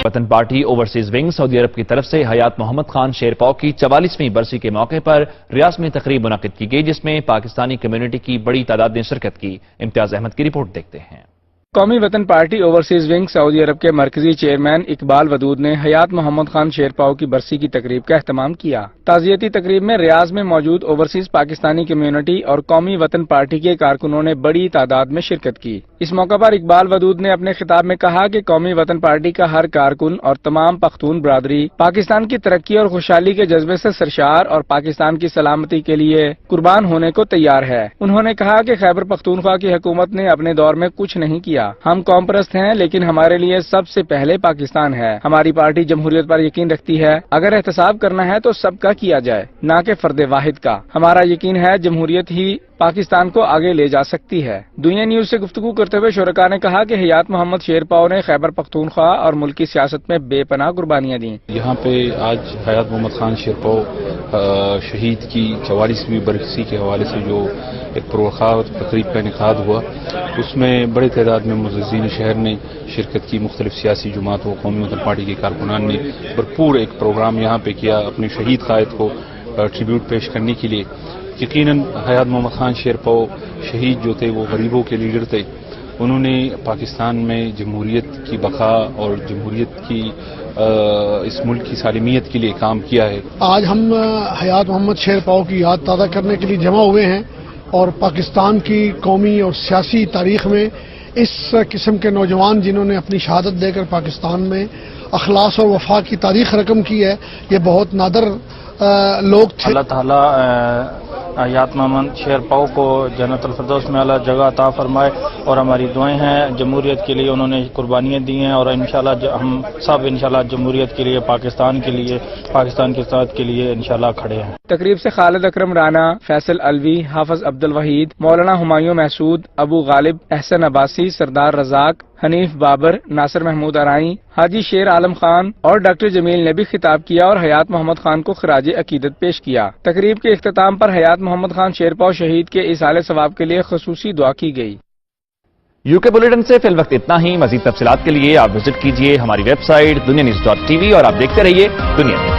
وطن party overseas wing سعودی عرب کی طرف سے حیات محمد خان شیرپاؤ کی 44ویں برسی کے موقع پر ریاض میں تقریب منعقد کی گئی، جس میں پاکستانی کمیونٹی کی بڑی تعداد نے شرکت کی۔ امتیاز احمد کی رپورٹ دیکھتے ہیں۔ قومی وطن پارٹی اوورسیز ونگ سعودی عرب کے مرکزی چیئرمین اقبال ودود نے حیات محمد خان شیرپاؤ کی برسی کی تقریب کا اہتمام کیا۔ تعزیتی تقریب میں ریاض میں موجود اوورسیز پاکستانی کمیونٹی اور قومی وطن پارٹی کے کارکنوں نے بڑی تعداد میں شرکت کی۔ اس موقع پر اقبال ودود نے اپنے خطاب میں کہا کہ قومی وطن پارٹی کا ہر کارکن اور تمام پختون برادری پاکستان کی ترقی اور خوشحالی کے جذبے سے سرشار اور پاکستان کی سلامتی کے لیے قربان ہونے کو تیار ہے۔ انہوں نے کہا کہ خیبر پختونخوا کی حکومت نے اپنے دور میں کچھ نہیں کیا۔ ہم قوم پرست ہیں، لیکن ہمارے لیے سب سے پہلے پاکستان ہے۔ ہماری پارٹی جمہوریت پر یقین رکھتی ہے۔ اگر احتساب کرنا ہے تو سب کا کیا جائے، نہ کہ فرد واحد کا۔ ہمارا یقین ہے جمہوریت ہی پاکستان کو آگے لے جا سکتی ہے۔ دنیا نیوز سے گفتگو کرتے ہوئے شرکاء نے کہا کہ حیات محمد شیرپاؤ نے خیبر پختونخوا اور ملکی سیاست میں بے پناہ قربانیاں دیں۔ یہاں پہ آج حیات محمد خان شیرپاؤ شہید کی 44ویں برسی کے حوالے سے جو ایک پروخار تقریب کا انعقاد ہوا، اس میں بڑی تعداد میں معززین شہر نے شرکت کی۔ مختلف سیاسی جماعتوں، قومی وطن پارٹی کے کارکنان نے بھرپور ایک پروگرام یہاں پہ کیا اپنے شہید قائد کو ٹریبیوٹ پیش کرنے کے لیے۔ یقیناً حیات محمد خان شیرپاؤ شہید جو تھے وہ غریبوں کے لیڈر تھے۔ انہوں نے پاکستان میں جمہوریت کی بقا اور جمہوریت کی اس ملک کی سالمیت کے لیے کام کیا ہے۔ آج ہم حیات محمد شیرپاؤ کی یاد تازہ کرنے کے لیے جمع ہوئے ہیں اور پاکستان کی قومی اور سیاسی تاریخ میں اس قسم کے نوجوان جنہوں نے اپنی شہادت دے کر پاکستان میں اخلاص اور وفا کی تاریخ رقم کی ہے، یہ بہت نادر لوگ تھے۔ اللہ تعالیٰ حیات محمد شیرپاؤ کو جنت الفردوس میں اعلیٰ جگہ عطا فرمائے، اور ہماری دعائیں ہیں جمہوریت کے لیے۔ انہوں نے قربانیاں دی ہیں اور انشاءاللہ ہم سب انشاءاللہ جمہوریت کے لیے، پاکستان کے لیے، پاکستان کی ساتھ کے لیے انشاءاللہ کھڑے ہیں۔ تقریب سے خالد اکرم رانا، فیصل الوی، حافظ عبد الوحید، مولانا ہمایوں محسود، ابو غالب، احسن عباسی، سردار رزاق، حنیف بابر، ناصر محمود ارائیں، حاجی شیر عالم خان اور ڈاکٹر جمیل نے بھی خطاب کیا اور حیات محمد خان کو خراج عقیدت پیش کیا۔ تقریب کے اختتام پر حیات محمد خان شیرپاؤ شہید کے ایصال ثواب کے لیے خصوصی دعا کی گئی۔ UK بلیٹن سے فی الوقت اتنا ہی۔ مزید تفصیلات کے لیے آپ وزٹ کیجئے ہماری ویب سائٹ dunianews.tv اور آپ دیکھتے رہیے دنیا نیوز۔